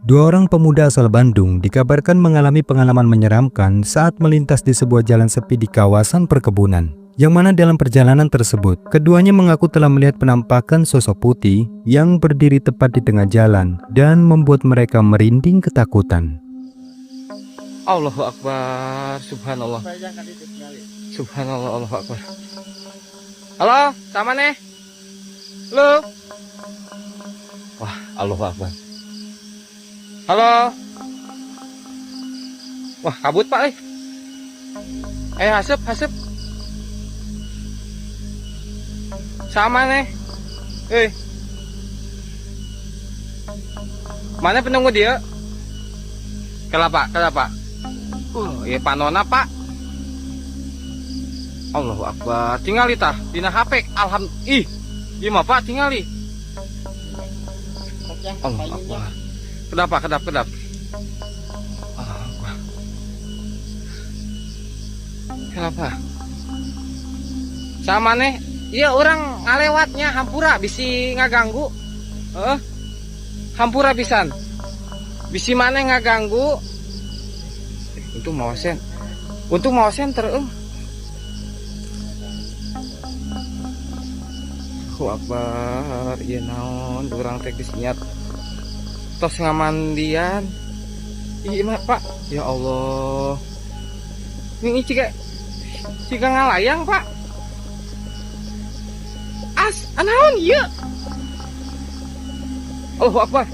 Dua orang pemuda asal Bandung dikabarkan mengalami pengalaman menyeramkan saat melintas di sebuah jalan sepi di kawasan perkebunan. Yang mana dalam perjalanan tersebut, keduanya mengaku telah melihat penampakan sosok putih yang berdiri tepat di tengah jalan dan membuat mereka merinding ketakutan. Allahu Akbar, subhanallah. Subhanallah, Allahu Akbar. Halo, sama nih? Halo? Wah, Allahu Akbar. Halo? Wah, kabut Pak, hasep. Sama nih? Mana penunggu dia? Kenapa? Ya Pak Nona, Pak. Allahu Akbar. Tingali tah dina HP. Alhamdulillah. Gimana Pak tingali? Allahu Akbar. Kedap. Kenapa? Sama nih? Iya orang ngalewatnya hampura bisi ngaganggu. Hampura pisan. Bisi mana ngaganggu? Untung mau senter. Allahu Akbar. Iya naon urang teh geus niat tos ngamandian. Iya mah Pak. Ya Allah. Ini cika ngalayang Pak. Anaon ieu? Allahu Akbar.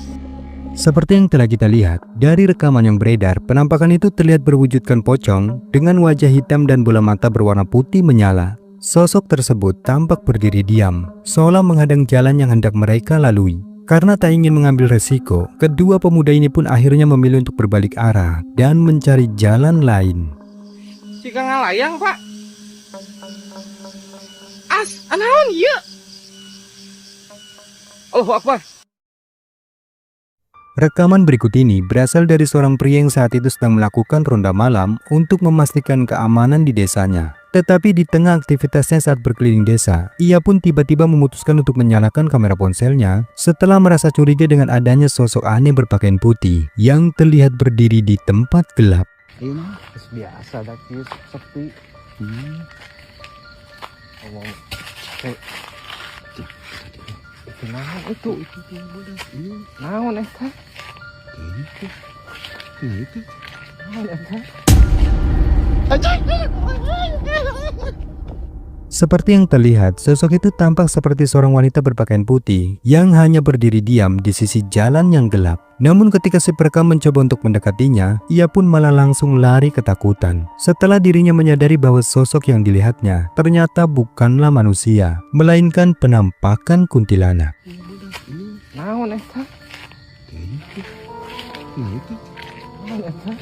Seperti yang telah kita lihat, dari rekaman yang beredar, penampakan itu terlihat berwujudkan pocong dengan wajah hitam dan bola mata berwarna putih menyala. Sosok tersebut tampak berdiri diam, seolah menghadang jalan yang hendak mereka lalui. Karena tak ingin mengambil resiko, kedua pemuda ini pun akhirnya memilih untuk berbalik arah dan mencari jalan lain. Cika ngalayang Pak. Anaon ieu? Allahu Akbar. Rekaman berikut ini berasal dari seorang pria yang saat itu sedang melakukan ronda malam untuk memastikan keamanan di desanya. Tetapi di tengah aktivitasnya saat berkeliling desa, ia pun tiba-tiba memutuskan untuk menyalakan kamera ponselnya setelah merasa curiga dengan adanya sosok aneh berpakaian putih yang terlihat berdiri di tempat gelap. Ini biasa daki sepi. Naon itu? Naon eta? Naon eta? Seperti yang terlihat, sosok itu tampak seperti seorang wanita berpakaian putih yang hanya berdiri diam di sisi jalan yang gelap. Namun ketika si perekam mencoba untuk mendekatinya, ia pun malah langsung lari ketakutan. Setelah dirinya menyadari bahwa sosok yang dilihatnya ternyata bukanlah manusia, melainkan penampakan kuntilanak. Naon eta? Naon eta?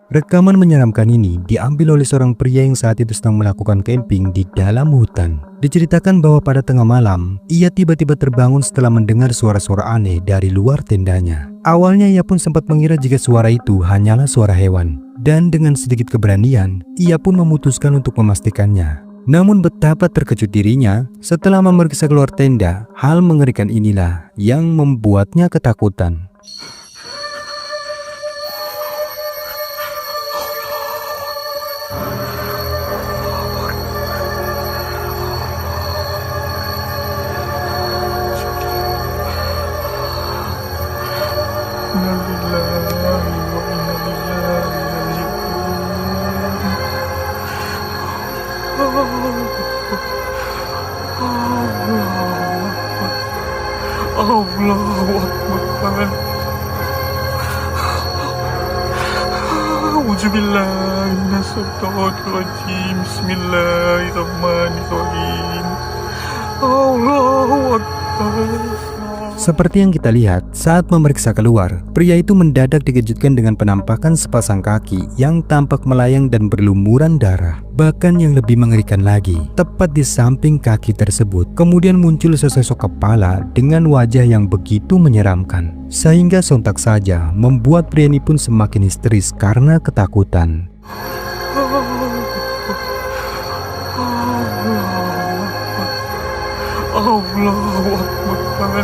Rekaman menyeramkan ini diambil oleh seorang pria yang saat itu sedang melakukan camping di dalam hutan. Diceritakan bahwa pada tengah malam, ia tiba-tiba terbangun setelah mendengar suara-suara aneh dari luar tendanya. Awalnya ia pun sempat mengira jika suara itu hanyalah suara hewan. Dan dengan sedikit keberanian, ia pun memutuskan untuk memastikannya. Namun betapa terkejut dirinya setelah memeriksa keluar tenda, hal mengerikan inilah yang membuatnya ketakutan. Allahu Akbar. A'udzubillahi minasyaitonirrajim. Bismillahirrahmanirrahim. Allahu Akbar. Seperti yang kita lihat, saat memeriksa keluar, pria itu mendadak dikejutkan dengan penampakan sepasang kaki yang tampak melayang dan berlumuran darah. Bahkan yang lebih mengerikan lagi, tepat di samping kaki tersebut, kemudian muncul sesosok kepala dengan wajah yang begitu menyeramkan. Sehingga sontak saja membuat pria ini pun semakin histeris karena ketakutan. Allahu Akbar.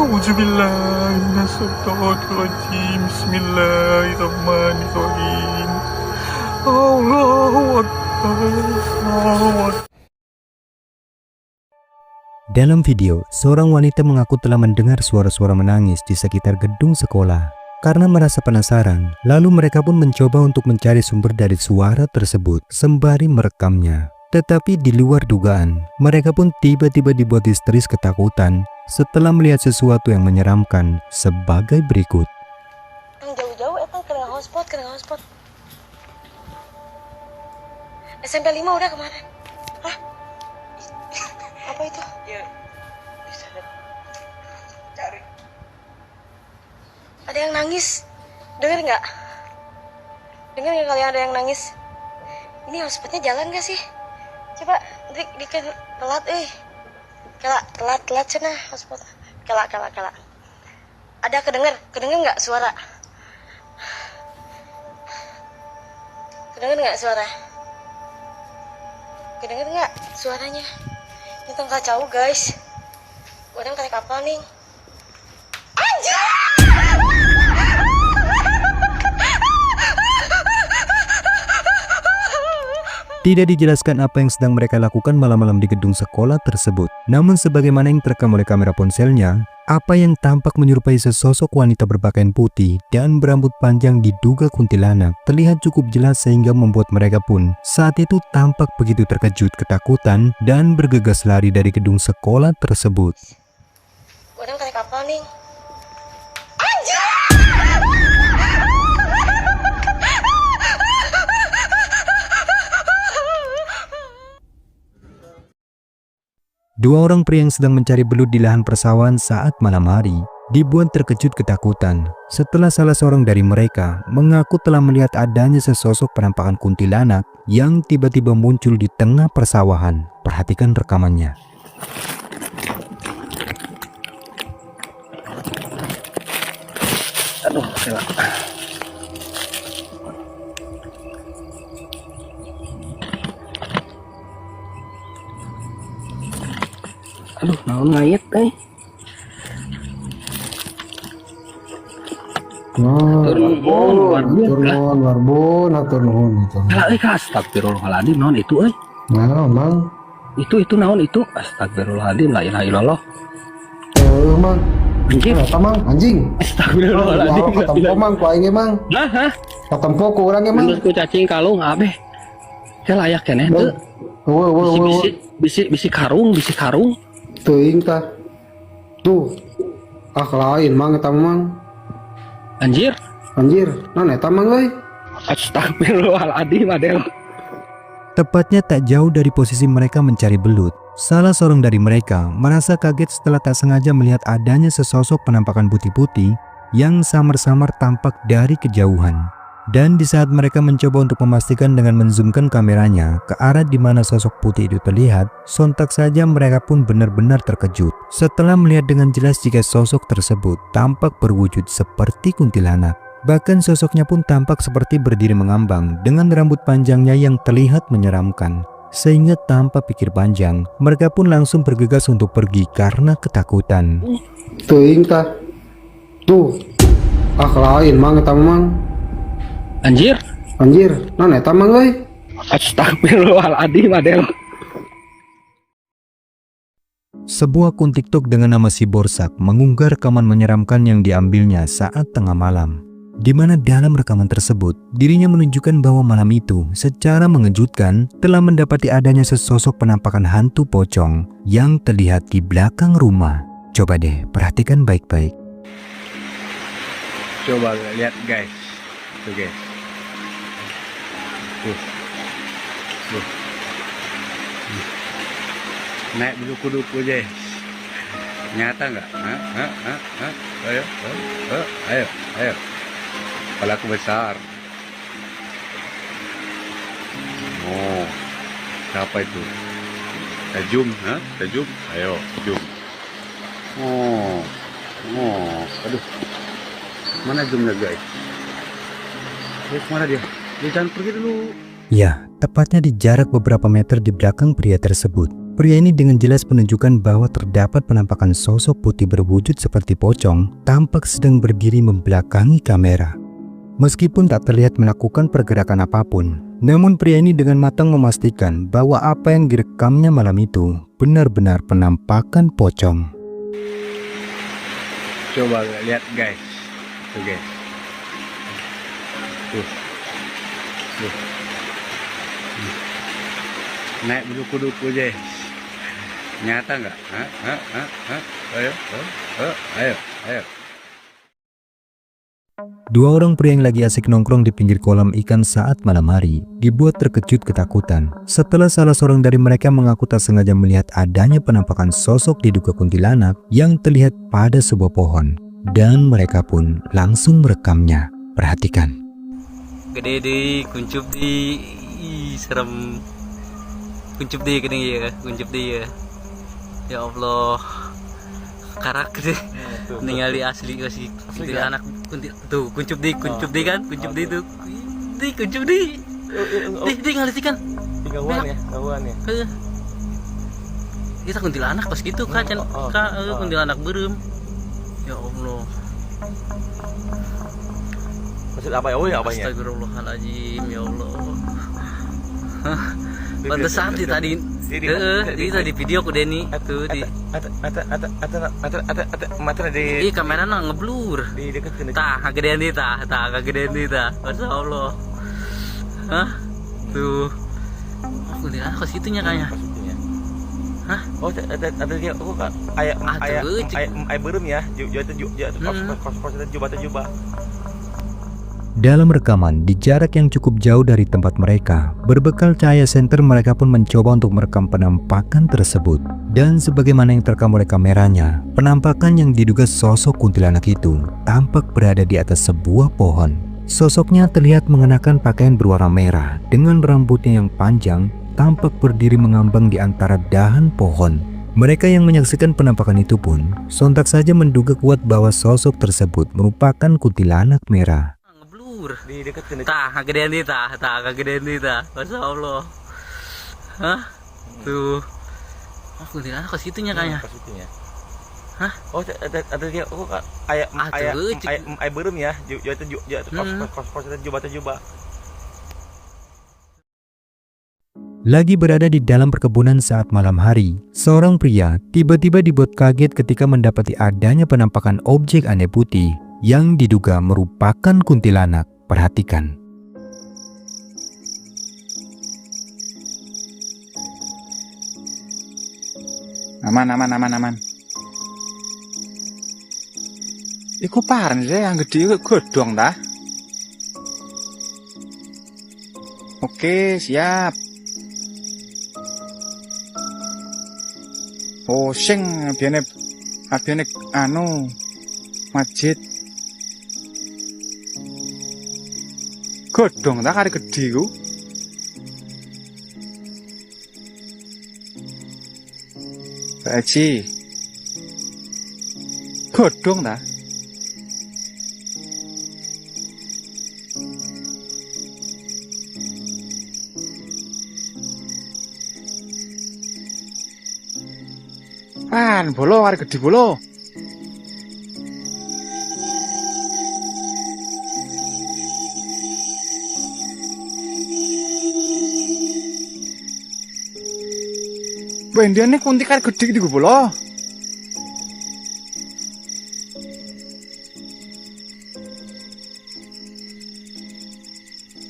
Auzubillahi minasyaitonirrajim. Bismillahirrahmanirrahim. Allahu Akbar. Allahu Akbar. Dalam video, seorang wanita mengaku telah mendengar suara-suara menangis di sekitar gedung sekolah. Karena merasa penasaran, lalu mereka pun mencoba untuk mencari sumber dari suara tersebut sembari merekamnya. Tetapi di luar dugaan, mereka pun tiba-tiba dibuat histeris ketakutan setelah melihat sesuatu yang menyeramkan sebagai berikut. Jauh-jauh kena hotspot. SMP 5 udah kemarin. Hah? Apa itu? Ya, bisa cari. Ada yang nangis. Dengar nggak? Dengar nggak kalian ada yang nangis? Ini hotspotnya jalan nggak sih? Coba di telat, telat cina hotspot. Kelak. Ada kedenger nggak suara? Kedenger nggak suara? Kedenger nggak suaranya? Ini tengah jauh guys. Orang kayak kapal nih. Anjir! Tidak dijelaskan apa yang sedang mereka lakukan malam-malam di gedung sekolah tersebut. Namun sebagaimana yang terekam oleh kamera ponselnya, apa yang tampak menyerupai sesosok wanita berpakaian putih dan berambut panjang diduga kuntilanak terlihat cukup jelas sehingga membuat mereka pun saat itu tampak begitu terkejut, ketakutan, dan bergegas lari dari gedung sekolah tersebut. Orang kayak kapal nih. Dua orang pria yang sedang mencari belut di lahan persawahan saat malam hari dibuat terkejut ketakutan setelah salah seorang dari mereka mengaku telah melihat adanya sesosok penampakan kuntilanak yang tiba-tiba muncul di tengah persawahan. Perhatikan rekamannya. Aduh, aduh, naon ngayet teh. Turun warbun atur nuhun itu. Lah astagfirullahaladzim, naon itu euy? Nah, Mang. Itu naon itu? Astagfirullahaladzim, la ilaha illallah. Mang. Anjing. Eta Mang, anjing. Astagfirullahaladzim. Katempo Mang, ku aing ge Mang. Nah, hah? Katempo ku urang ge Mang. Menurutku cacing kalung abeh. Teh layak keneh teu. Bisi karung. Teuing tah. Tuh. Lain Mang eta Mang. Anjir. Naon eta Mang euy? Astagfirullahaladzim, Adel. Tepatnya tak jauh dari posisi mereka mencari belut, salah seorang dari mereka merasa kaget setelah tak sengaja melihat adanya sesosok penampakan putih-putih yang samar-samar tampak dari kejauhan. Dan di saat mereka mencoba untuk memastikan dengan menzoomkan kameranya ke arah di mana sosok putih itu terlihat, sontak saja mereka pun benar-benar terkejut setelah melihat dengan jelas jika sosok tersebut tampak berwujud seperti kuntilanak. Bahkan sosoknya pun tampak seperti berdiri mengambang dengan rambut panjangnya yang terlihat menyeramkan. Sehingga tanpa pikir panjang, mereka pun langsung bergegas untuk pergi karena ketakutan. Teuing tah. Tuh. Lain Mang eta Mang. Anjir. Naon eta Mang euy? Astagfirullahaladzim, Adel. Sebuah akun TikTok dengan nama Si Borsak mengunggah rekaman menyeramkan yang diambilnya saat tengah malam. Di mana dalam rekaman tersebut, dirinya menunjukkan bahwa malam itu secara mengejutkan telah mendapati adanya sesosok penampakan hantu pocong yang terlihat di belakang rumah. Coba deh, perhatikan baik-baik. Coba lihat guys. Tuh guys. Tuh. Naik duku-duku aja. Nyata nggak? Ayo. Kepalaku besar. Oh, siapa itu? Tajum, Tajum. Ayo, Jum. Oh, aduh. Mana zoomnya guys? Kemana dia? Dia jangan pergi dulu. Ya, tepatnya di jarak beberapa meter di belakang pria tersebut. Pria ini dengan jelas menunjukkan bahwa terdapat penampakan sosok putih berwujud seperti pocong tampak sedang berdiri membelakangi kamera. Meskipun tak terlihat melakukan pergerakan apapun, namun pria ini dengan matang memastikan bahwa apa yang direkamnya malam itu benar-benar penampakan pocong. Coba lihat guys, tuh guys, tuh. Naik berduku-duku aja, nyata nggak? Ayo. Dua orang pria yang lagi asik nongkrong di pinggir kolam ikan saat malam hari dibuat terkejut ketakutan setelah salah seorang dari mereka mengaku tak sengaja melihat adanya penampakan sosok diduga kuntilanak yang terlihat pada sebuah pohon, dan mereka pun langsung merekamnya. Perhatikan. Gede deh, kuncup di, serem. Kuncup deh gede ya, kuncup deh ya. Ya Allah, karak deh. Ningali asli kasih anak tuh kuncup deh kan, kuncup deh tuh, kuncup deh ngalih kan. Kawan ya. Kita kuntilanak pas gitu kan, kuntilanak berem. Ya Allah. Maksud apa ya? Oh ya apanya? Astagfirullahaladzim, ya Allah. Pantesan sih tadi. Di tadi video aku Denny tuh di. Mata di. Ih kamera nang ngeblur. Di dekat kena. Tah kagedean di tah, kagedean di tah. Masya Allah. Hah? Tuh. Aku lihat ke situnya kayaknya. Hah? Oh, ada dia. Oh, ayah berem ya. Coba. Dalam rekaman di jarak yang cukup jauh dari tempat mereka, berbekal cahaya senter mereka pun mencoba untuk merekam penampakan tersebut. Dan sebagaimana yang terekam oleh kameranya, penampakan yang diduga sosok kuntilanak itu tampak berada di atas sebuah pohon. Sosoknya terlihat mengenakan pakaian berwarna merah dengan rambutnya yang panjang, tampak berdiri mengambang di antara dahan pohon. Mereka yang menyaksikan penampakan itu pun sontak saja menduga kuat bahwa sosok tersebut merupakan kuntilanak merah. Di dekat kena. Tah kagedean di tah, kagedean di tah. Masya Allah. Hah? Tuh. Aku lihat ke situnya kayaknya. Hah? Oh, ada dia. Oh, ayah berem ya. Coba. Lagi berada di dalam perkebunan saat malam hari, seorang pria tiba-tiba dibuat kaget ketika mendapati adanya penampakan objek aneh putih yang diduga merupakan kuntilanak. Perhatikan. Aman. Iku parang sih yang gede godong dah. Oke, siap. Oh, sing biane masjid. Godong tak ada gede ku. Pak Haji. Godong tak? Pan, bolo, ada gede bolo. Bendiane kunti kar gede gitu bolo.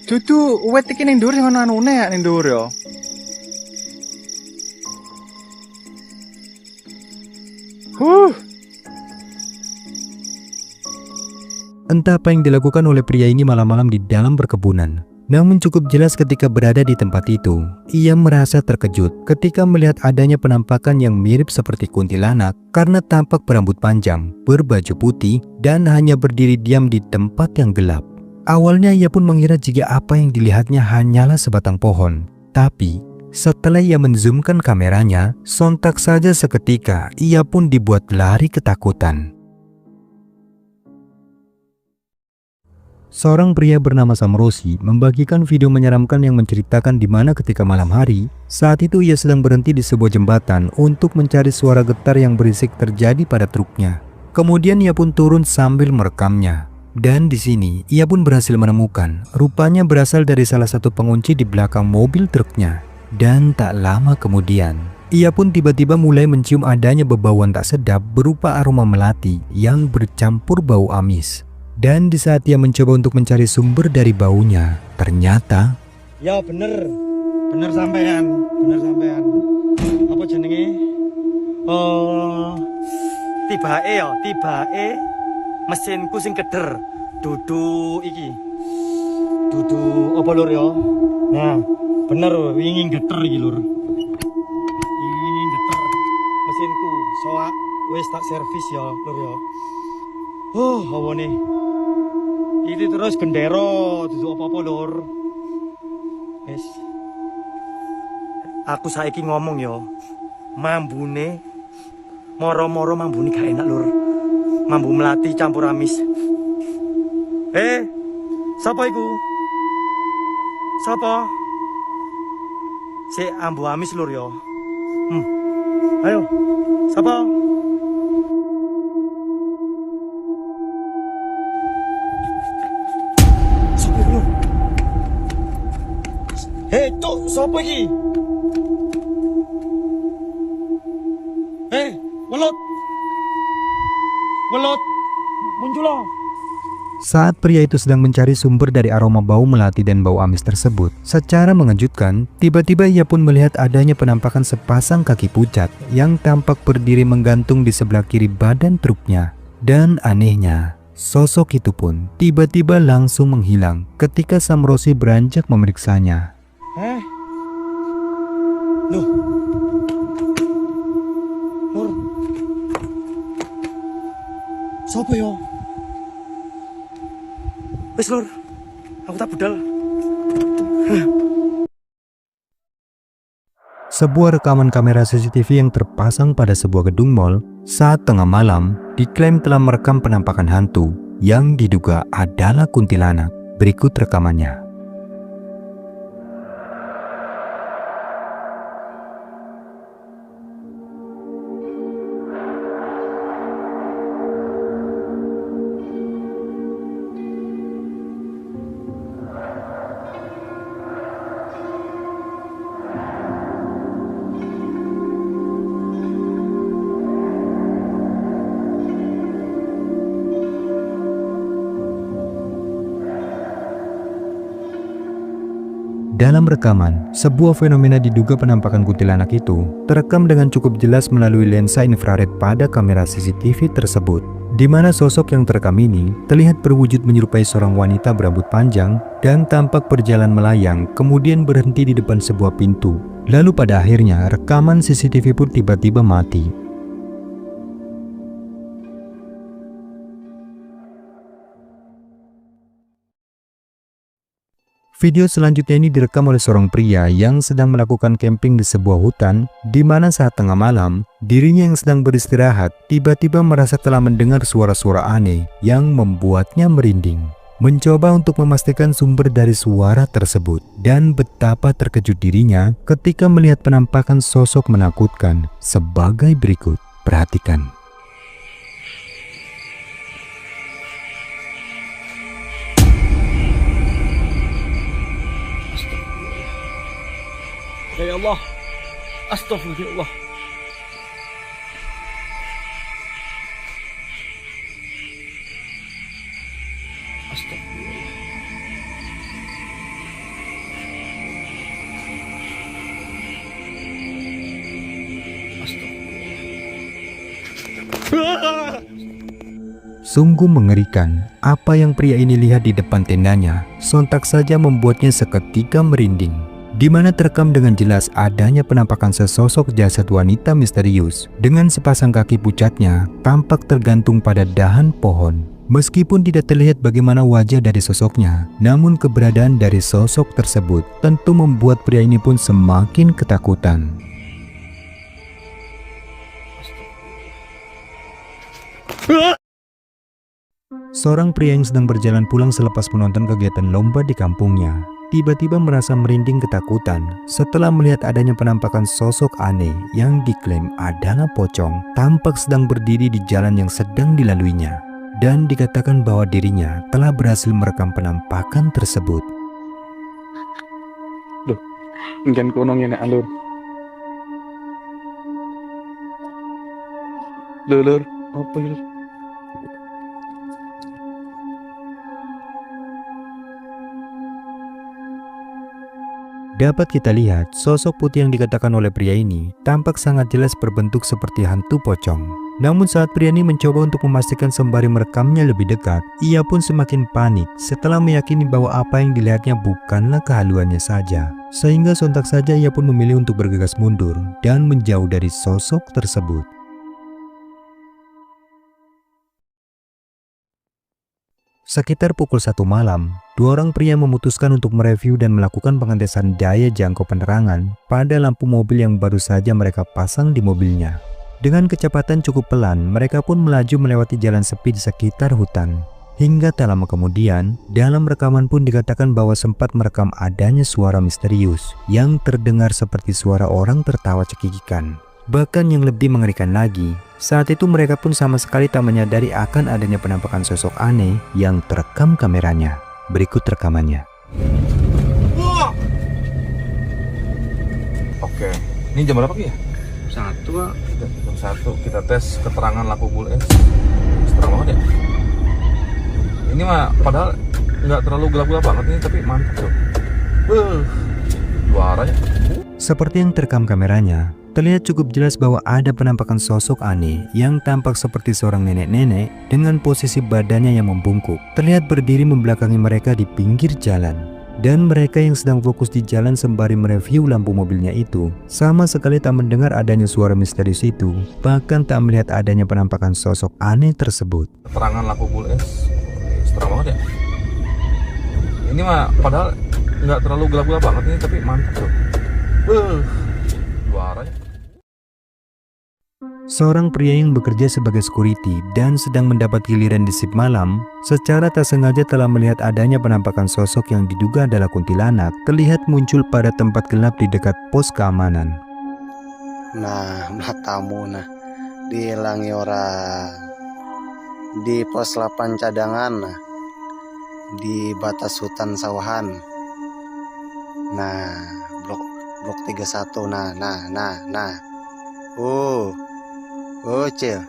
Dudu wet iki ning dhuwur sing ana anune ya ning dhuwur ya. Entah apa yang dilakukan oleh pria ini malam-malam di dalam perkebunan. Namun cukup jelas ketika berada di tempat itu, ia merasa terkejut ketika melihat adanya penampakan yang mirip seperti kuntilanak karena tampak berambut panjang, berbaju putih, dan hanya berdiri diam di tempat yang gelap. Awalnya ia pun mengira jika apa yang dilihatnya hanyalah sebatang pohon. Tapi setelah ia menzoomkan kameranya, sontak saja seketika ia pun dibuat lari ketakutan. Seorang pria bernama Samrosi membagikan video menyeramkan yang menceritakan di mana ketika malam hari, saat itu ia sedang berhenti di sebuah jembatan untuk mencari suara getar yang berisik terjadi pada truknya. Kemudian ia pun turun sambil merekamnya. Dan di sini ia pun berhasil menemukan, rupanya berasal dari salah satu pengunci di belakang mobil truknya. Dan tak lama kemudian, ia pun tiba-tiba mulai mencium adanya bebauan tak sedap berupa aroma melati yang bercampur bau amis. Dan di saat ia mencoba untuk mencari sumber dari baunya, ternyata Ya bener sampean, Apa jenenge? Tibake mesinku sing keder. Dudu iki. Dudu apa lur ya? Nah, bener wingi geter iki lur. Wingi geter mesinku. Soak wis tak servis ya lur ya. Hawane. Ini terus gendero, dudu apa-apa lur. Wis. Aku saiki ngomong ya. Mambune moro-moro mambune gak enak lur. Mambu melati campur amis. Sapa iku? Sapa? Si ambu amis lur ya. Ayo. Sapa? Sapa iku lur? Cuk, sapa iki? Welut. Muncul. saat pria itu sedang mencari sumber dari aroma bau melati dan bau amis tersebut, secara mengejutkan, tiba-tiba ia pun melihat adanya penampakan sepasang kaki pucat yang tampak berdiri menggantung di sebelah kiri badan truknya. Dan anehnya, sosok itu pun tiba-tiba langsung menghilang ketika Samrosi beranjak memeriksanya. Loh. Lur. Sopo yo? Wes lur, aku tak budal. Sebuah rekaman kamera CCTV yang terpasang pada sebuah gedung mall saat tengah malam diklaim telah merekam penampakan hantu yang diduga adalah kuntilanak. Berikut rekamannya. Dalam rekaman, sebuah fenomena diduga penampakan kuntilanak itu terekam dengan cukup jelas melalui lensa infrared pada kamera CCTV tersebut, di mana sosok yang terekam ini terlihat berwujud menyerupai seorang wanita berambut panjang dan tampak berjalan melayang kemudian berhenti di depan sebuah pintu. Lalu pada akhirnya rekaman CCTV pun tiba-tiba mati. Video selanjutnya ini direkam oleh seorang pria yang sedang melakukan camping di sebuah hutan, di mana saat tengah malam, dirinya yang sedang beristirahat tiba-tiba merasa telah mendengar suara-suara aneh yang membuatnya merinding. Mencoba untuk memastikan sumber dari suara tersebut, dan betapa terkejut dirinya ketika melihat penampakan sosok menakutkan sebagai berikut. Perhatikan. Ya Allah, astagfirullah. Sungguh mengerikan apa yang pria ini lihat di depan tendanya, sontak saja membuatnya seketika merinding, di mana terekam dengan jelas adanya penampakan sesosok jasad wanita misterius dengan sepasang kaki pucatnya tampak tergantung pada dahan pohon. Meskipun tidak terlihat bagaimana wajah dari sosoknya, namun keberadaan dari sosok tersebut tentu membuat pria ini pun semakin ketakutan. Seorang pria yang sedang berjalan pulang selepas menonton kegiatan lomba di kampungnya tiba-tiba merasa merinding ketakutan setelah melihat adanya penampakan sosok aneh yang diklaim adalah pocong tampak sedang berdiri di jalan yang sedang dilaluinya, dan dikatakan bahwa dirinya telah berhasil merekam penampakan tersebut. Ngen kono ngene alur. Lur, apa ya? Dapat kita lihat, sosok putih yang dikatakan oleh pria ini tampak sangat jelas berbentuk seperti hantu pocong. Namun saat pria ini mencoba untuk memastikan sembari merekamnya lebih dekat, ia pun semakin panik setelah meyakini bahwa apa yang dilihatnya bukanlah kehaluannya saja. Sehingga sontak saja ia pun memilih untuk bergegas mundur dan menjauh dari sosok tersebut. Sekitar pukul 1 malam, dua orang pria memutuskan untuk mereview dan melakukan pengetesan daya jangkau penerangan pada lampu mobil yang baru saja mereka pasang di mobilnya. Dengan kecepatan cukup pelan, mereka pun melaju melewati jalan sepi di sekitar hutan. Hingga tak lama kemudian, dalam rekaman pun dikatakan bahwa sempat merekam adanya suara misterius yang terdengar seperti suara orang tertawa cekikikan. Bahkan yang lebih mengerikan lagi, saat itu mereka pun sama sekali tak menyadari akan adanya penampakan sosok aneh yang terekam kameranya. Berikut rekamannya. Oke, ini jam berapa ya? Satu, Pak. Jam 1 kita tes keterangan lampu bul es. Terang banget ya. Ini mah padahal nggak terlalu gelap-gelap banget nih, tapi mantap tuh. Suaranya. Seperti yang terekam kameranya, terlihat cukup jelas bahwa ada penampakan sosok aneh yang tampak seperti seorang nenek-nenek dengan posisi badannya yang membungkuk. Terlihat berdiri membelakangi mereka di pinggir jalan. Dan mereka yang sedang fokus di jalan sembari mereview lampu mobilnya itu sama sekali tak mendengar adanya suara misterius itu, bahkan tak melihat adanya penampakan sosok aneh tersebut. Keterangan lampu bul es. Terang banget ya. Ini mah padahal nggak terlalu gelap-gelap banget nih, tapi mantap tuh. Suaranya. Seorang pria yang bekerja sebagai security dan sedang mendapat giliran di shift malam, secara tak sengaja telah melihat adanya penampakan sosok yang diduga adalah kuntilanak terlihat muncul pada tempat gelap di dekat pos keamanan. Nah, matamu nah dihilangi orang di pos 8 cadangan, nah di batas hutan sawahan. Nah, blok 31. Nah. Cil.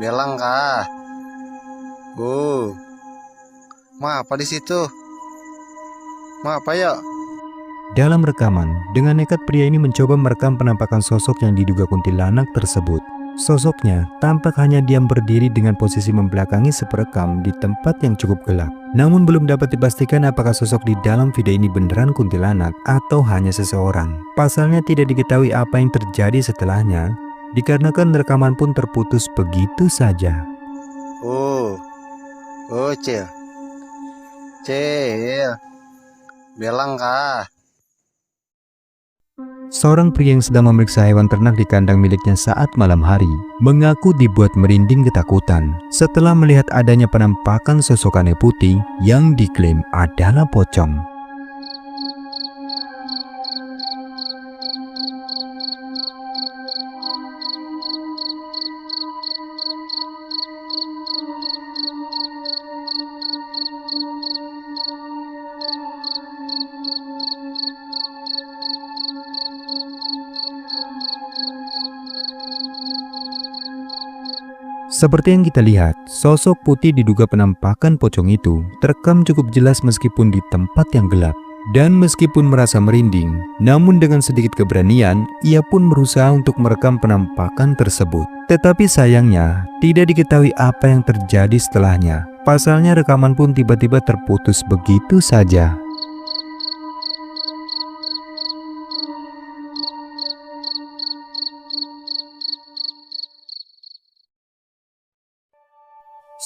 Belang kah? Ma apa di situ? Ma apa ya? Dalam rekaman, dengan nekat pria ini mencoba merekam penampakan sosok yang diduga kuntilanak tersebut. Sosoknya tampak hanya diam berdiri dengan posisi membelakangi si perekam di tempat yang cukup gelap. Namun belum dapat dipastikan apakah sosok di dalam video ini beneran kuntilanak atau hanya seseorang. Pasalnya tidak diketahui apa yang terjadi setelahnya, dikarenakan rekaman pun terputus begitu saja. Cil. Belang kah? Seorang pria yang sedang memeriksa hewan ternak di kandang miliknya saat malam hari mengaku dibuat merinding ketakutan setelah melihat adanya penampakan sosok aneh putih yang diklaim adalah pocong. Seperti yang kita lihat, sosok putih diduga penampakan pocong itu terekam cukup jelas meskipun di tempat yang gelap. Dan meskipun merasa merinding, namun dengan sedikit keberanian, ia pun berusaha untuk merekam penampakan tersebut. Tetapi sayangnya, tidak diketahui apa yang terjadi setelahnya. Pasalnya rekaman pun tiba-tiba terputus begitu saja.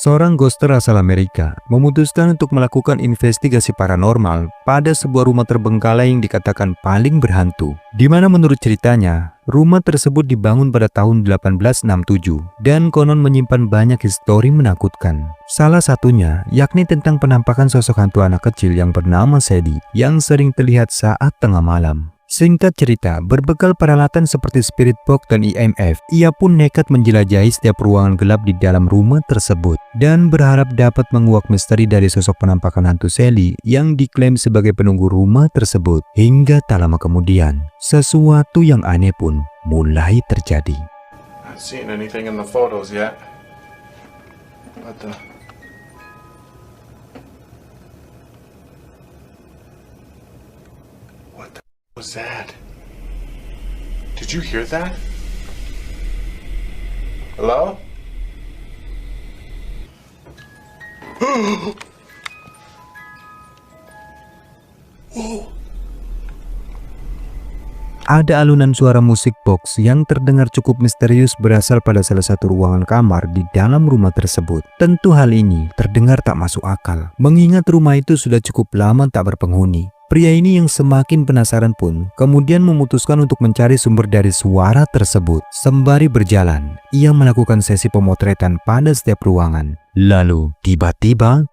Seorang ghoster asal Amerika memutuskan untuk melakukan investigasi paranormal pada sebuah rumah terbengkalai yang dikatakan paling berhantu. Di mana menurut ceritanya, rumah tersebut dibangun pada tahun 1867 dan konon menyimpan banyak histori menakutkan. Salah satunya yakni tentang penampakan sosok hantu anak kecil yang bernama Sadie yang sering terlihat saat tengah malam. Singkat cerita, berbekal peralatan seperti spirit box dan EMF, ia pun nekat menjelajahi setiap ruangan gelap di dalam rumah tersebut dan berharap dapat menguak misteri dari sosok penampakan hantu Sally yang diklaim sebagai penunggu rumah tersebut. Hingga tak lama kemudian, sesuatu yang aneh pun mulai terjadi. Not seen anything in the photos yet. What the? What the was that? Did you hear that? Hello? Whoa. Ada alunan suara musik box yang terdengar cukup misterius berasal pada salah satu ruangan kamar di dalam rumah tersebut. Tentu hal ini terdengar tak masuk akal, mengingat rumah itu sudah cukup lama tak berpenghuni. Pria ini yang semakin penasaran pun kemudian memutuskan untuk mencari sumber dari suara tersebut. Sembari berjalan, ia melakukan sesi pemotretan pada setiap ruangan. Lalu tiba-tiba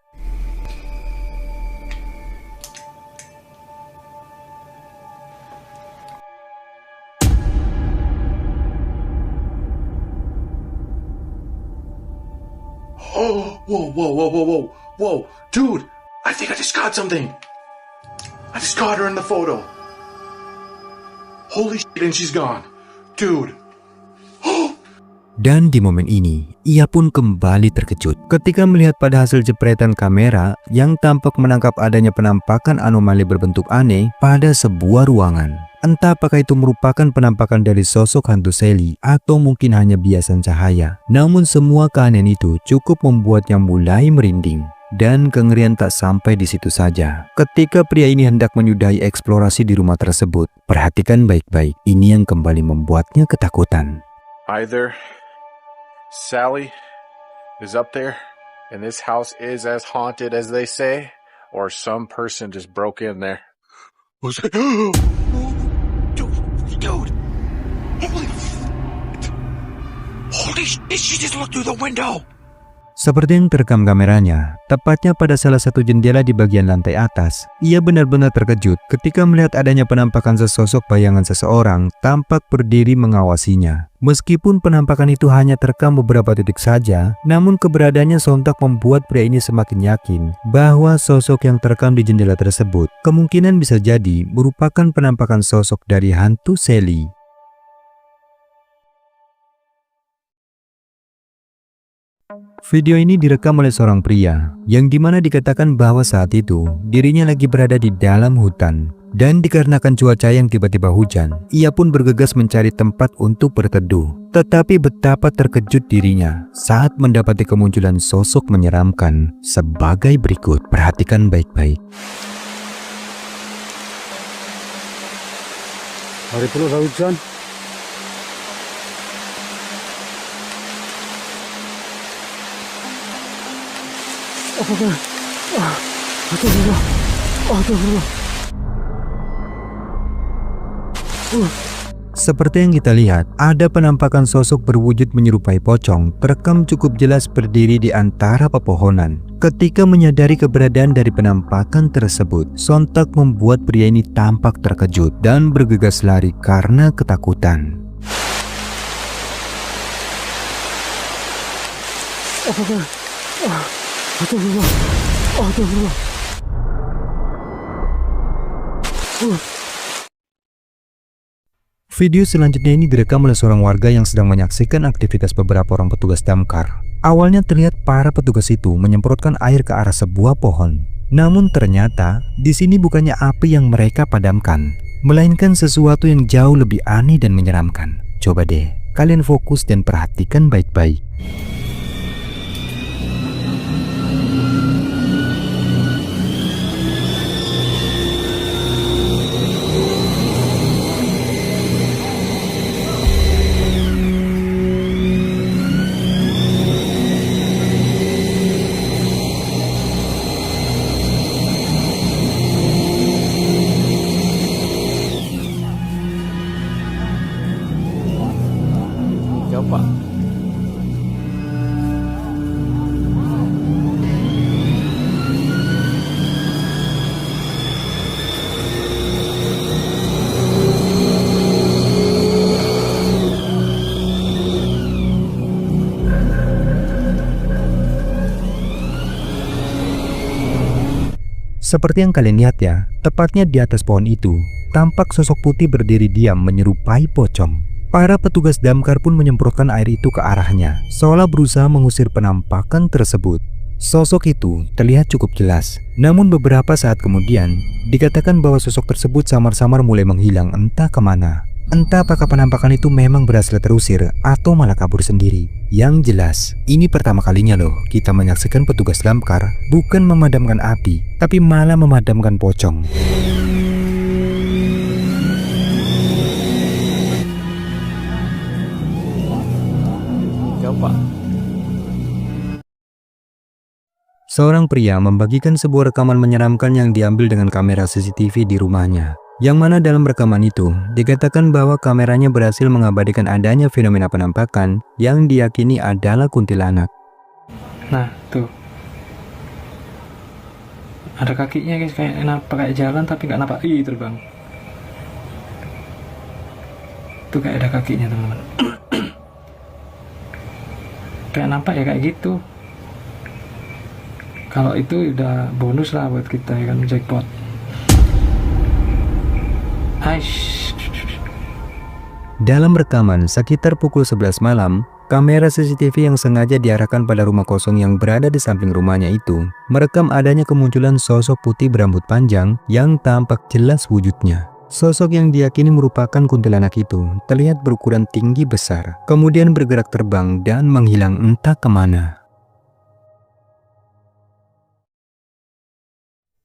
Whoa, dude, I think I just caught something. I just caught her in the photo. Holy shit, and she's gone. Dude. Dan di momen ini, ia pun kembali terkejut ketika melihat pada hasil jepretan kamera yang tampak menangkap adanya penampakan anomali berbentuk aneh pada sebuah ruangan. Entah apakah itu merupakan penampakan dari sosok hantu Sally atau mungkin hanya biasan cahaya. Namun semua keanehan itu cukup membuatnya mulai merinding. Dan kengerian tak sampai di situ saja. Ketika pria ini hendak menyudahi eksplorasi di rumah tersebut, perhatikan baik-baik, ini yang kembali membuatnya ketakutan. Either Sally is up there and this house is as haunted as they say, or some person just broke in there. Dude! Holy shit, she just looked through the window! Seperti yang terekam kameranya, tepatnya pada salah satu jendela di bagian lantai atas, ia benar-benar terkejut ketika melihat adanya penampakan sesosok bayangan seseorang tampak berdiri mengawasinya. Meskipun penampakan itu hanya terekam beberapa detik saja, namun keberadaannya sontak membuat pria ini semakin yakin bahwa sosok yang terekam di jendela tersebut kemungkinan bisa jadi merupakan penampakan sosok dari hantu Sally. Video ini direkam oleh seorang pria yang dimana dikatakan bahwa saat itu dirinya lagi berada di dalam hutan dan dikarenakan cuaca yang tiba-tiba hujan, ia pun bergegas mencari tempat untuk berteduh. Tetapi betapa terkejut dirinya saat mendapati kemunculan sosok menyeramkan sebagai berikut. Perhatikan baik-baik. Hari penuh hujan. Seperti yang kita lihat, ada penampakan sosok berwujud menyerupai pocong terekam cukup jelas berdiri di antara pepohonan. Ketika menyadari keberadaan dari penampakan tersebut, sontak membuat pria ini tampak terkejut dan bergegas lari karena ketakutan. Video selanjutnya ini direkam oleh seorang warga yang sedang menyaksikan aktivitas beberapa orang petugas damkar. Awalnya terlihat para petugas itu menyemprotkan air ke arah sebuah pohon. Namun ternyata di sini bukannya api yang mereka padamkan, melainkan sesuatu yang jauh lebih aneh dan menyeramkan. Coba deh, kalian fokus dan perhatikan baik-baik. Jauh, Pak. Seperti yang kalian lihat ya, tepatnya di atas pohon itu, tampak sosok putih berdiri diam menyerupai pocong. Para petugas damkar pun menyemprotkan air itu ke arahnya, seolah berusaha mengusir penampakan tersebut. Sosok itu terlihat cukup jelas, namun beberapa saat kemudian, dikatakan bahwa sosok tersebut samar-samar mulai menghilang entah kemana. Entah apakah penampakan itu memang berhasil terusir atau malah kabur sendiri. Yang jelas, ini pertama kalinya loh kita menyaksikan petugas damkar bukan memadamkan api, tapi malah memadamkan pocong. Jauh, Pak. Seorang pria membagikan sebuah rekaman menyeramkan yang diambil dengan kamera CCTV di rumahnya. Yang mana dalam rekaman itu dikatakan bahwa kameranya berhasil mengabadikan adanya fenomena penampakan yang diyakini adalah kuntilanak. Nah, tuh. Ada kakinya guys, kayak jalan tapi nggak nampak. Ih, terbang. Tuh kayak ada kakinya, teman-teman. Kayak nampak ya kayak gitu. Kalau itu udah bonus lah buat kita ya kan, jackpot. Dalam rekaman sekitar pukul 11 malam, kamera CCTV yang sengaja diarahkan pada rumah kosong yang berada di samping rumahnya itu merekam adanya kemunculan sosok putih berambut panjang yang tampak jelas wujudnya. Sosok yang diyakini merupakan kuntilanak itu terlihat berukuran tinggi besar, kemudian bergerak terbang dan menghilang entah kemana.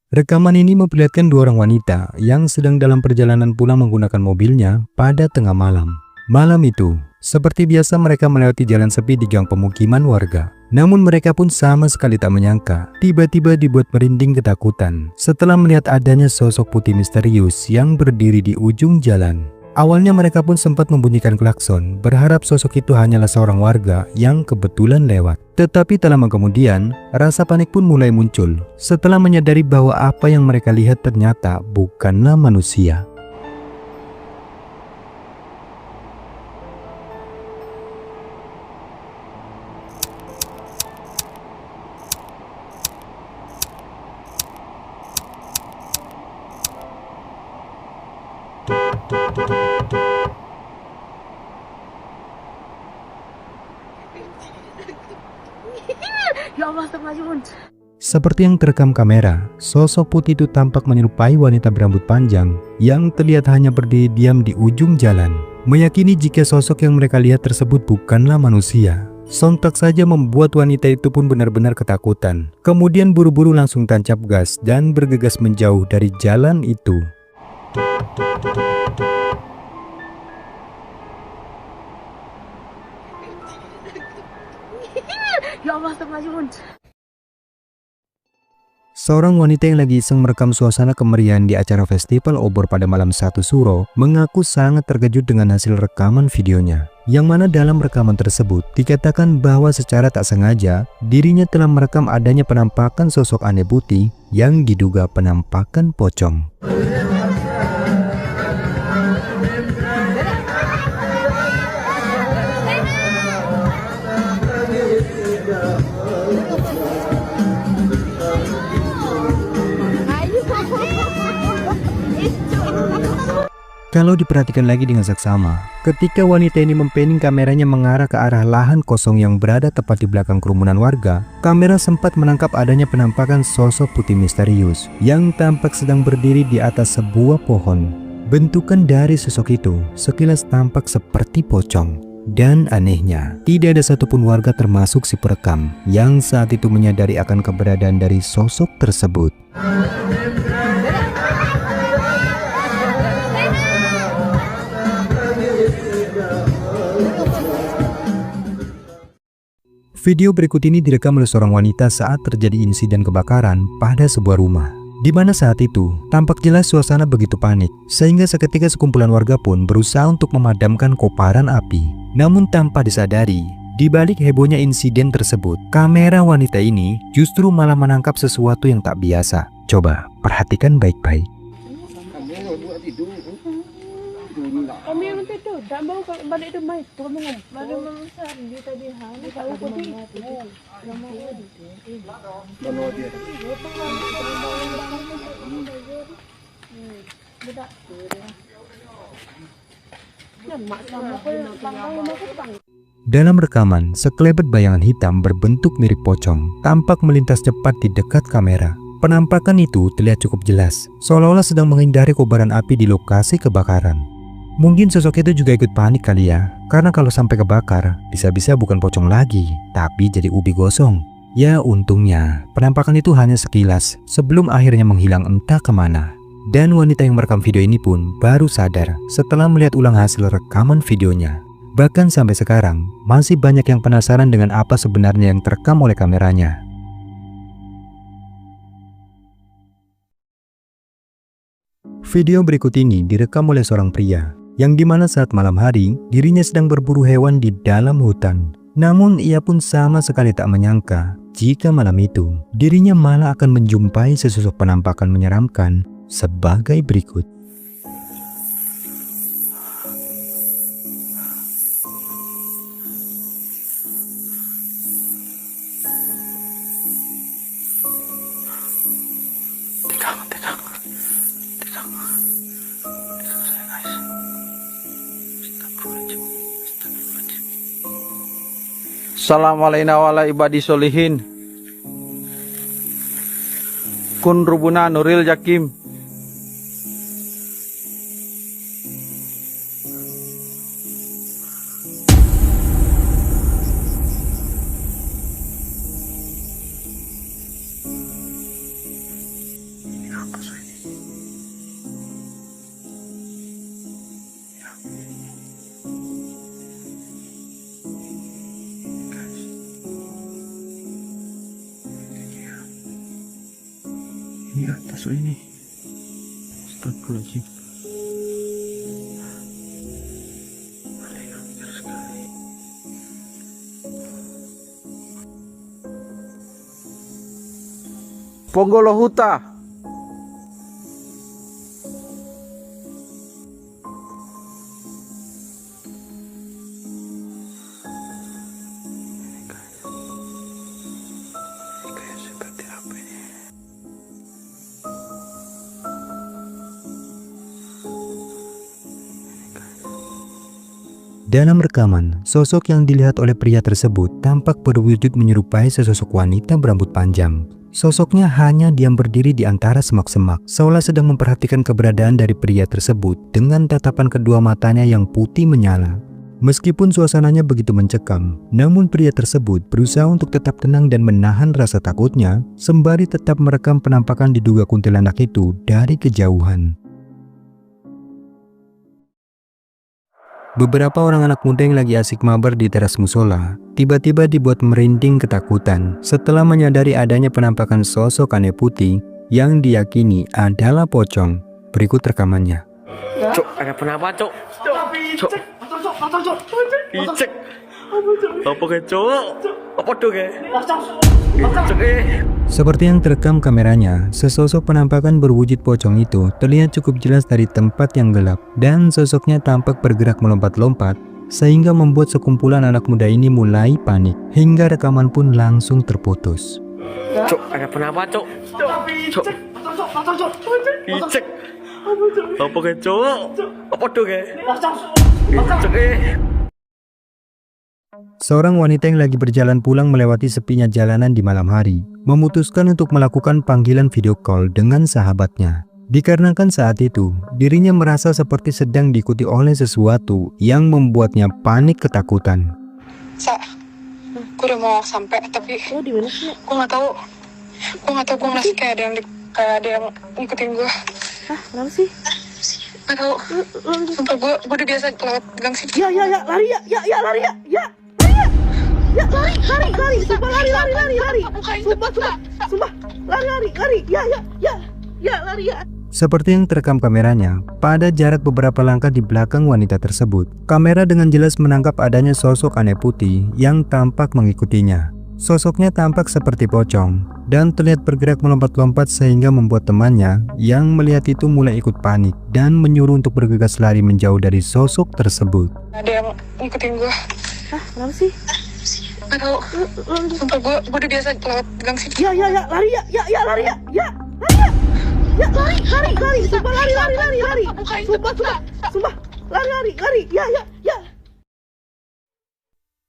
Rekaman ini memperlihatkan dua orang wanita yang sedang dalam perjalanan pulang menggunakan mobilnya pada tengah malam. Malam itu, seperti biasa mereka melewati jalan sepi di gang pemukiman warga. Namun mereka pun sama sekali tak menyangka, tiba-tiba dibuat merinding ketakutan setelah melihat adanya sosok putih misterius yang berdiri di ujung jalan. Awalnya mereka pun sempat membunyikan klakson, berharap sosok itu hanyalah seorang warga yang kebetulan lewat. Tetapi tak lama kemudian, rasa panik pun mulai muncul setelah menyadari bahwa apa yang mereka lihat ternyata bukanlah manusia. Ya Allah, astagfirullahaladzim. Seperti yang terekam kamera, sosok putih itu tampak menyerupai wanita berambut panjang yang terlihat hanya berdiri diam di ujung jalan. Meyakini jika sosok yang mereka lihat tersebut bukanlah manusia, sontak saja membuat wanita itu pun benar-benar ketakutan. Kemudian buru-buru langsung tancap gas dan bergegas menjauh dari jalan itu. Ya Allah, astagfirullahaladzim. Seorang wanita yang lagi iseng merekam suasana kemeriahan di acara festival obor pada malam 1 Suro mengaku sangat terkejut dengan hasil rekaman videonya. Yang mana dalam rekaman tersebut dikatakan bahwa secara tak sengaja dirinya telah merekam adanya penampakan sosok aneh putih yang diduga penampakan pocong. Kalau diperhatikan lagi dengan seksama, ketika wanita ini mempanning kameranya mengarah ke arah lahan kosong yang berada tepat di belakang kerumunan warga, kamera sempat menangkap adanya penampakan sosok putih misterius yang tampak sedang berdiri di atas sebuah pohon. Bentukan dari sosok itu sekilas tampak seperti pocong. Dan anehnya, tidak ada satupun warga termasuk si perekam yang saat itu menyadari akan keberadaan dari sosok tersebut. Video berikut ini direkam oleh seorang wanita saat terjadi insiden kebakaran pada sebuah rumah, di mana saat itu tampak jelas suasana begitu panik, sehingga seketika sekumpulan warga pun berusaha untuk memadamkan kobaran api. Namun tanpa disadari, di balik hebohnya insiden tersebut, kamera wanita ini justru malah menangkap sesuatu yang tak biasa. Coba perhatikan baik-baik. Kami yang tidur, tak mau balik rumah itu. Kamu mana membesar dia tadi hari tahu putih. Dalam rekaman, sekelebat bayangan hitam berbentuk mirip pocong tampak melintas cepat di dekat kamera. Penampakan itu terlihat cukup jelas, seolah-olah sedang menghindari kobaran api di lokasi kebakaran. Mungkin sosok itu juga ikut panik kali ya, karena kalau sampai kebakar, bisa-bisa bukan pocong lagi, tapi jadi ubi gosong. Ya untungnya, penampakan itu hanya sekilas sebelum akhirnya menghilang entah kemana. Dan wanita yang merekam video ini pun baru sadar setelah melihat ulang hasil rekaman videonya. Bahkan sampai sekarang, masih banyak yang penasaran dengan apa sebenarnya yang terekam oleh kameranya. Video berikut ini direkam oleh seorang pria, yang dimana saat malam hari, dirinya sedang berburu hewan di dalam hutan. Namun ia pun sama sekali tak menyangka, jika malam itu, dirinya malah akan menjumpai sesosok penampakan menyeramkan sebagai berikut. Assalamualaikum warahmatullahi ibadi solihin. Kun rubuna nuril jakim. Iya, tas ini. Astagfirullahaladzim. Ponggolo huta. Dalam rekaman, sosok yang dilihat oleh pria tersebut tampak berwujud menyerupai sesosok wanita berambut panjang. Sosoknya hanya diam berdiri di antara semak-semak, seolah sedang memperhatikan keberadaan dari pria tersebut dengan tatapan kedua matanya yang putih menyala. Meskipun suasananya begitu mencekam, namun pria tersebut berusaha untuk tetap tenang dan menahan rasa takutnya, sembari tetap merekam penampakan diduga kuntilanak itu dari kejauhan. Beberapa orang anak muda yang lagi asik mabar di teras musola tiba-tiba dibuat merinding ketakutan setelah menyadari adanya penampakan sosok aneh putih yang diyakini adalah pocong. Berikut rekamannya. Cuk, ada penampakan, Cuk. Cuk. Icek. Apa ke, Cuk? Apa tuh, ke? Seperti yang terekam kameranya, sesosok penampakan berwujud pocong itu terlihat cukup jelas dari tempat yang gelap dan sosoknya tampak bergerak melompat-lompat sehingga membuat sekumpulan anak muda ini mulai panik hingga rekaman pun langsung terputus. Cuk, ada penampakan, Cuk. Cuk. Icek. Apa ke, Cuk? Apa tuh, ke? Icek. Seorang wanita yang lagi berjalan pulang melewati sepinya jalanan di malam hari memutuskan untuk melakukan panggilan video call dengan sahabatnya. Dikarenakan saat itu dirinya merasa seperti sedang diikuti oleh sesuatu yang membuatnya panik ketakutan. Sa, gue udah mau sampai tapi di mana sih? Gue nggak tahu. Gue masih kayak ada yang ngikutin gue. Hah, kenapa sih? Nggak tahu. Sumpah gue udah biasa lewat gang sini. Ya, lari ya, lari ya. Ya, lari, sumpah lari. Sumpah, lari, ya, lari ya. Seperti yang terekam kameranya, pada jarak beberapa langkah di belakang wanita tersebut, kamera dengan jelas menangkap adanya sosok aneh putih yang tampak mengikutinya. Sosoknya tampak seperti pocong dan terlihat bergerak melompat-lompat sehingga membuat temannya yang melihat itu mulai ikut panik dan menyuruh untuk bergegas lari menjauh dari sosok tersebut. Ada yang ngikutin gue. Hah, kenapa sih? Gak tau. Sumpah gue udah biasa lewat gang sini. Ya, lari ya, lari ya, ya, lari, sumpah lari, sumpah, lari, ya.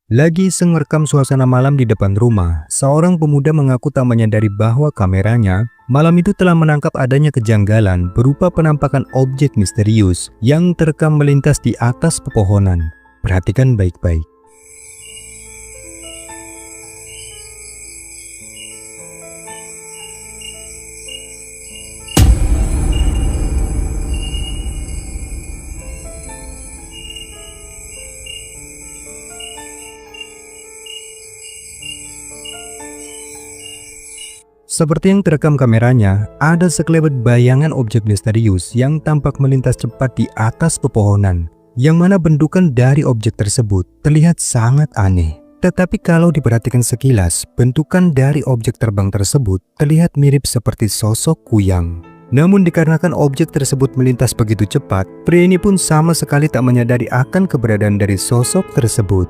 Lagi iseng merekam suasana malam di depan rumah, seorang pemuda mengaku tak menyadari bahwa kameranya malam itu telah menangkap adanya kejanggalan berupa penampakan objek misterius yang terekam melintas di atas pepohonan. Perhatikan baik-baik. Seperti yang terekam kameranya, ada sekelebat bayangan objek misterius yang tampak melintas cepat di atas pepohonan, yang mana bentukan dari objek tersebut terlihat sangat aneh. Tetapi kalau diperhatikan sekilas, bentukan dari objek terbang tersebut terlihat mirip seperti sosok kuyang. Namun dikarenakan objek tersebut melintas begitu cepat, pria ini pun sama sekali tak menyadari akan keberadaan dari sosok tersebut.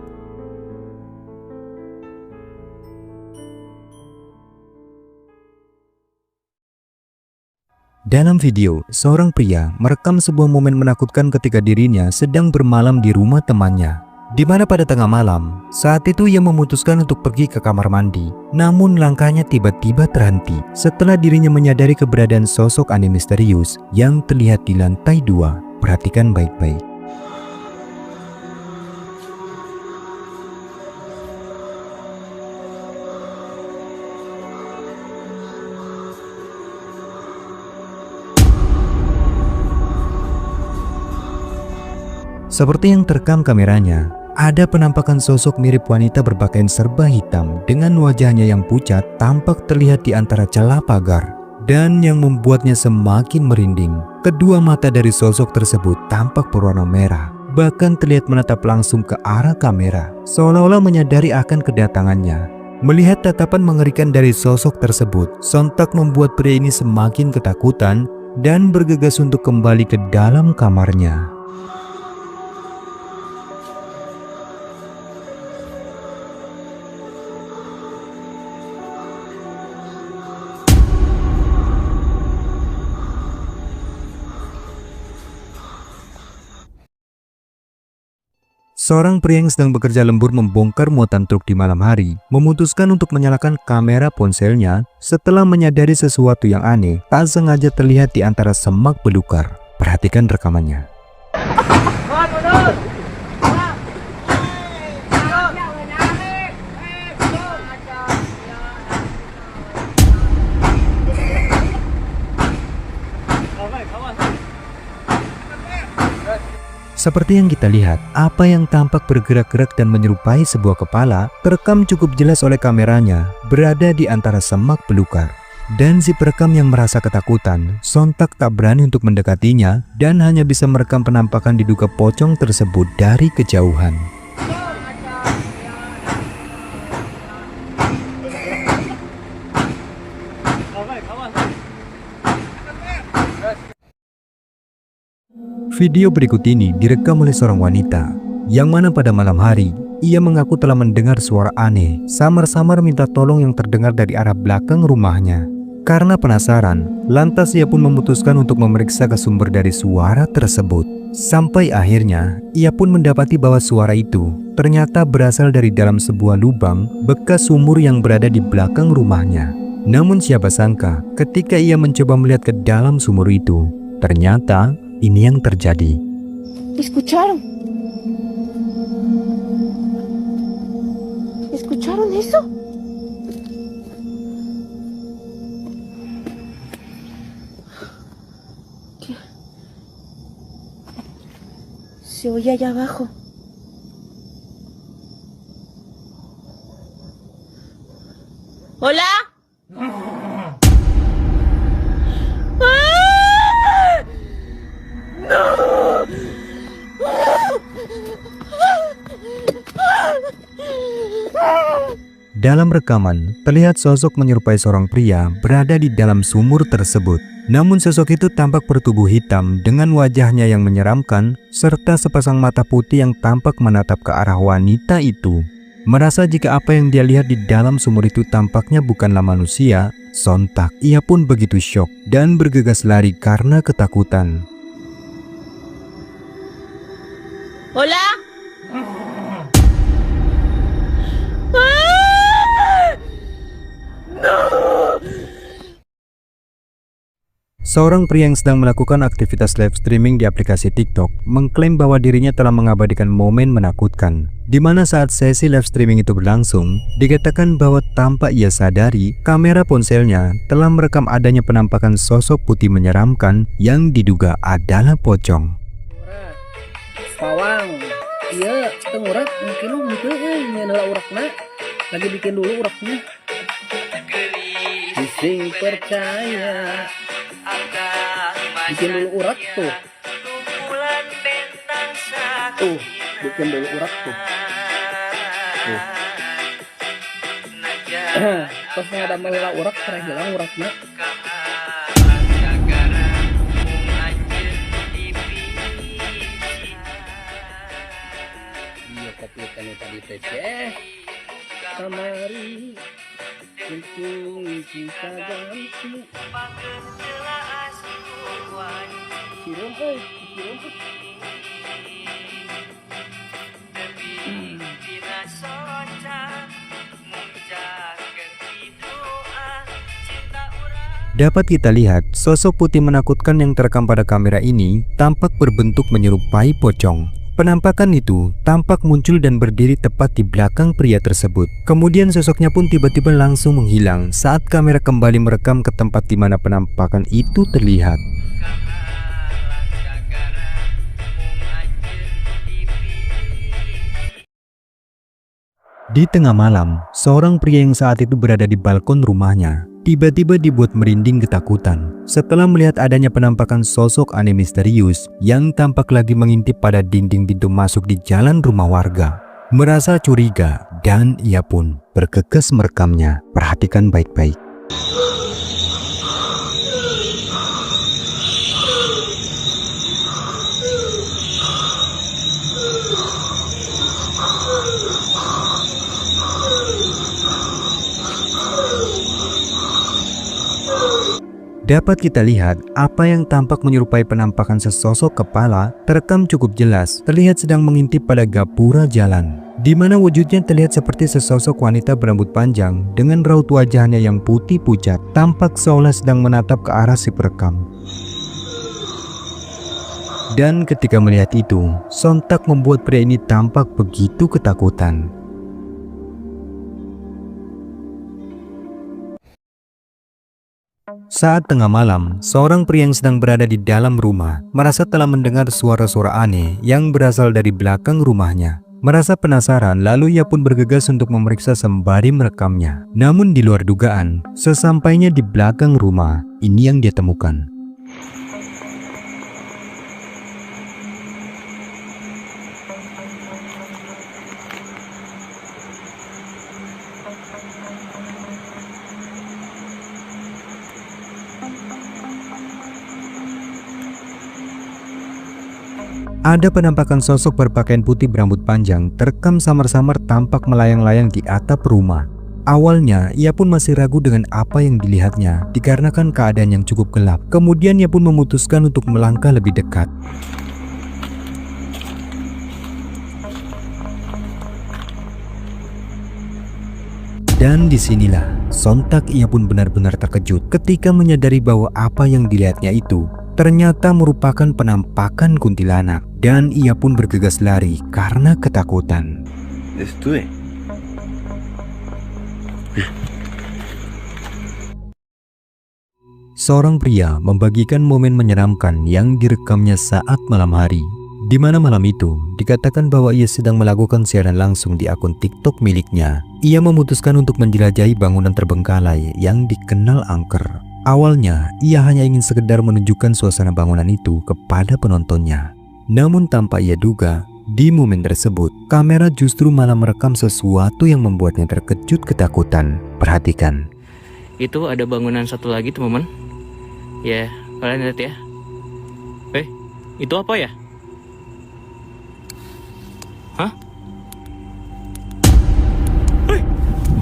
Dalam video, seorang pria merekam sebuah momen menakutkan ketika dirinya sedang bermalam di rumah temannya. Di mana pada tengah malam, saat itu ia memutuskan untuk pergi ke kamar mandi. Namun langkahnya tiba-tiba terhenti setelah dirinya menyadari keberadaan sosok aneh misterius yang terlihat di lantai 2. Perhatikan baik-baik. Seperti yang terekam kameranya, ada penampakan sosok mirip wanita berpakaian serba hitam dengan wajahnya yang pucat tampak terlihat di antara celah pagar. Dan yang membuatnya semakin merinding, kedua mata dari sosok tersebut tampak berwarna merah, bahkan terlihat menatap langsung ke arah kamera, seolah-olah menyadari akan kedatangannya. Melihat tatapan mengerikan dari sosok tersebut, sontak membuat pria ini semakin ketakutan dan bergegas untuk kembali ke dalam kamarnya. Seorang pria yang sedang bekerja lembur membongkar muatan truk di malam hari memutuskan untuk menyalakan kamera ponselnya setelah menyadari sesuatu yang aneh tak sengaja terlihat di antara semak belukar. Perhatikan rekamannya. Seperti yang kita lihat, apa yang tampak bergerak-gerak dan menyerupai sebuah kepala terekam cukup jelas oleh kameranya berada di antara semak belukar. Dan si perekam yang merasa ketakutan sontak tak berani untuk mendekatinya dan hanya bisa merekam penampakan diduga pocong tersebut dari kejauhan. Video berikut ini direkam oleh seorang wanita, yang mana pada malam hari, ia mengaku telah mendengar suara aneh, samar-samar minta tolong yang terdengar dari arah belakang rumahnya. Karena penasaran, lantas ia pun memutuskan untuk memeriksa ke sumber dari suara tersebut. Sampai akhirnya, ia pun mendapati bahwa suara itu ternyata berasal dari dalam sebuah lubang bekas sumur yang berada di belakang rumahnya. Namun siapa sangka, ketika ia mencoba melihat ke dalam sumur itu, ternyata ini yang terjadi. ¿Escucharon? ¿Escucharon eso? ¿Qué? Se oye allá abajo. ¿Hola? ¡Ah! Dalam rekaman, terlihat sosok menyerupai seorang pria berada di dalam sumur tersebut. Namun sosok itu tampak bertubuh hitam dengan wajahnya yang menyeramkan serta sepasang mata putih yang tampak menatap ke arah wanita itu. Merasa jika apa yang dia lihat di dalam sumur itu tampaknya bukanlah manusia, sontak ia pun begitu syok dan bergegas lari karena ketakutan. Hola. Seorang pria yang sedang melakukan aktivitas live streaming di aplikasi TikTok mengklaim bahwa dirinya telah mengabadikan momen menakutkan, di mana saat sesi live streaming itu berlangsung, dikatakan bahwa tanpa ia sadari, kamera ponselnya telah merekam adanya penampakan sosok putih menyeramkan yang diduga adalah pocong. Pawang, iya, tengurak mungkin lu gitu nyenela urakna, lagi bikin dulu uraknya. Sing percaya. Bikin dulu urat tuh. Tuh, bikin dulu urat tuh. Tuh. Terus ada melela urat, karena hilang uratnya. Iya, kopi tadi teh. Kamari. Untuk kita ganti. Sirum, sirum. Dapat kita lihat, sosok putih menakutkan yang terekam pada kamera ini tampak berbentuk menyerupai pocong. Penampakan itu tampak muncul dan berdiri tepat di belakang pria tersebut. Kemudian sosoknya pun tiba-tiba langsung menghilang saat kamera kembali merekam ke tempat di mana penampakan itu terlihat. Di tengah malam, seorang pria yang saat itu berada di balkon rumahnya tiba-tiba dibuat merinding ketakutan setelah melihat adanya penampakan sosok aneh misterius yang tampak lagi mengintip pada dinding pintu masuk di jalan rumah warga. Merasa curiga dan ia pun bergegas merekamnya. Perhatikan baik-baik. Dapat kita lihat apa yang tampak menyerupai penampakan sesosok kepala terekam cukup jelas terlihat sedang mengintip pada gapura jalan, di mana wujudnya terlihat seperti sesosok wanita berambut panjang dengan raut wajahnya yang putih pucat, tampak seolah sedang menatap ke arah si perekam. Dan ketika melihat itu, sontak membuat pria ini tampak begitu ketakutan. Saat tengah malam, seorang pria yang sedang berada di dalam rumah merasa telah mendengar suara-suara aneh yang berasal dari belakang rumahnya. Merasa penasaran, lalu ia pun bergegas untuk memeriksa sembari merekamnya. Namun di luar dugaan, sesampainya di belakang rumah, ini yang dia temukan. Ada penampakan sosok berpakaian putih berambut panjang terekam samar-samar tampak melayang-layang di atap rumah. Awalnya, ia pun masih ragu dengan apa yang dilihatnya dikarenakan keadaan yang cukup gelap. Kemudian ia pun memutuskan untuk melangkah lebih dekat. Dan disinilah, sontak ia pun benar-benar terkejut ketika menyadari bahwa apa yang dilihatnya itu ternyata merupakan penampakan kuntilanak, dan ia pun bergegas lari karena ketakutan. Seorang pria membagikan momen menyeramkan yang direkamnya saat malam hari, di mana malam itu dikatakan bahwa ia sedang melakukan siaran langsung di akun TikTok miliknya. Ia memutuskan untuk menjelajahi bangunan terbengkalai yang dikenal angker. Awalnya, ia hanya ingin sekedar menunjukkan suasana bangunan itu kepada penontonnya. Namun tanpa ia duga, Di momen tersebut, kamera justru malah merekam sesuatu yang membuatnya terkejut ketakutan. Perhatikan. Itu ada bangunan satu lagi teman-teman. Ya, kalian lihat ya. Itu apa ya? Hah?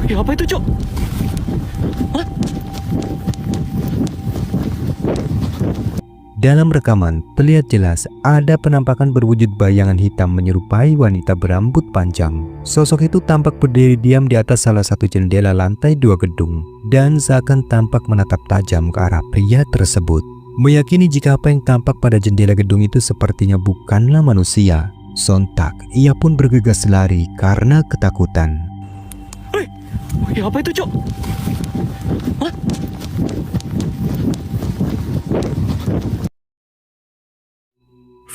Ya apa itu, Cok? Hah? Dalam rekaman, terlihat jelas ada penampakan berwujud bayangan hitam menyerupai wanita berambut panjang. Sosok itu tampak berdiri diam di atas salah satu jendela lantai 2 gedung dan seakan tampak menatap tajam ke arah pria tersebut. Meyakini jika apa yang tampak pada jendela gedung itu sepertinya bukanlah manusia. Sontak, ia pun bergegas lari karena ketakutan. Ya apa itu, Cok? Hah?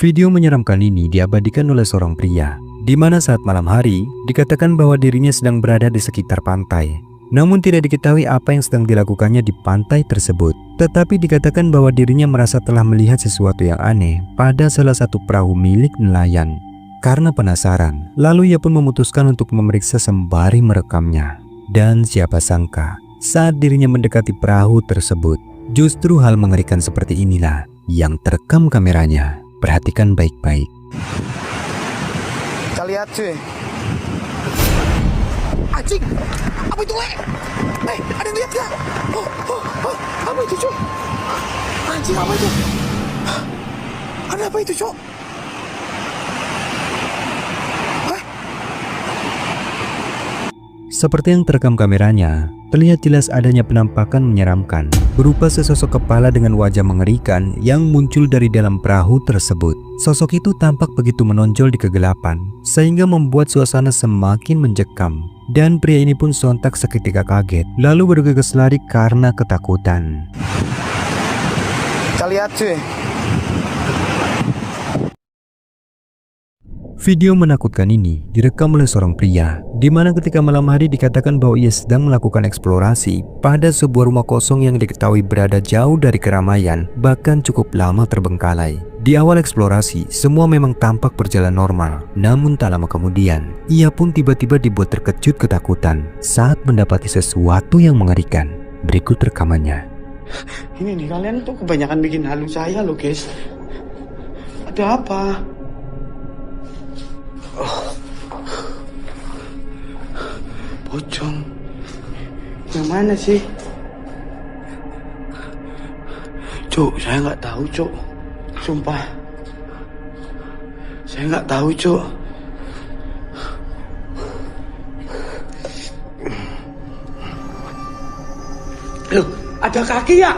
Video menyeramkan ini diabadikan oleh seorang pria, di mana saat malam hari dikatakan bahwa dirinya sedang berada di sekitar pantai. Namun tidak diketahui apa yang sedang dilakukannya di pantai tersebut. Tetapi dikatakan bahwa dirinya merasa telah melihat sesuatu yang aneh pada salah satu perahu milik nelayan. Karena penasaran, lalu ia pun memutuskan untuk memeriksa sembari merekamnya. Dan siapa sangka, saat dirinya mendekati perahu tersebut, justru hal mengerikan seperti inilah yang terekam kameranya. Perhatikan baik-baik. Kita lihat cuy. Anjing, apa itu, Le? Ada yang lihat gak? Apa itu, Cok? Anjing, apa itu? Ada apa itu, Cok? Seperti yang terekam kameranya, terlihat jelas adanya penampakan menyeramkan berupa sesosok kepala dengan wajah mengerikan yang muncul dari dalam perahu tersebut. Sosok itu tampak begitu menonjol di kegelapan sehingga membuat suasana semakin mencekam. Dan pria ini pun sontak seketika kaget, lalu bergegas lari karena ketakutan. Kita lihat cuy. Video menakutkan ini direkam oleh seorang pria, di mana ketika malam hari dikatakan bahwa ia sedang melakukan eksplorasi pada sebuah rumah kosong yang diketahui berada jauh dari keramaian, bahkan cukup lama terbengkalai. Di awal eksplorasi, semua memang tampak berjalan normal. Namun tak lama kemudian, ia pun tiba-tiba dibuat terkejut ketakutan saat mendapati sesuatu yang mengerikan. Berikut rekamannya. Ini nih, kalian tuh kebanyakan bikin halu saya loh guys. Ada apa? Pocong. Yang mana sih? Cuk, saya nggak tahu, Cuk. Sumpah. Saya nggak tahu, Cuk. Loh, ada kaki ya?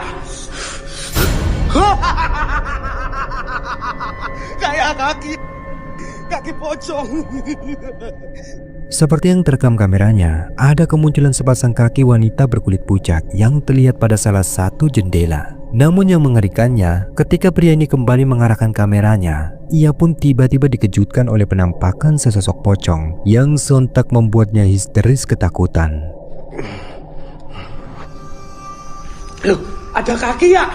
Kayak kaki pocong. Seperti yang terekam kameranya, ada kemunculan sepasang kaki wanita berkulit pucat yang terlihat pada salah satu jendela. Namun yang mengerikannya, ketika pria ini kembali mengarahkan kameranya, ia pun tiba-tiba dikejutkan oleh penampakan sesosok pocong yang sontak membuatnya histeris ketakutan. Loh, ada kaki ya?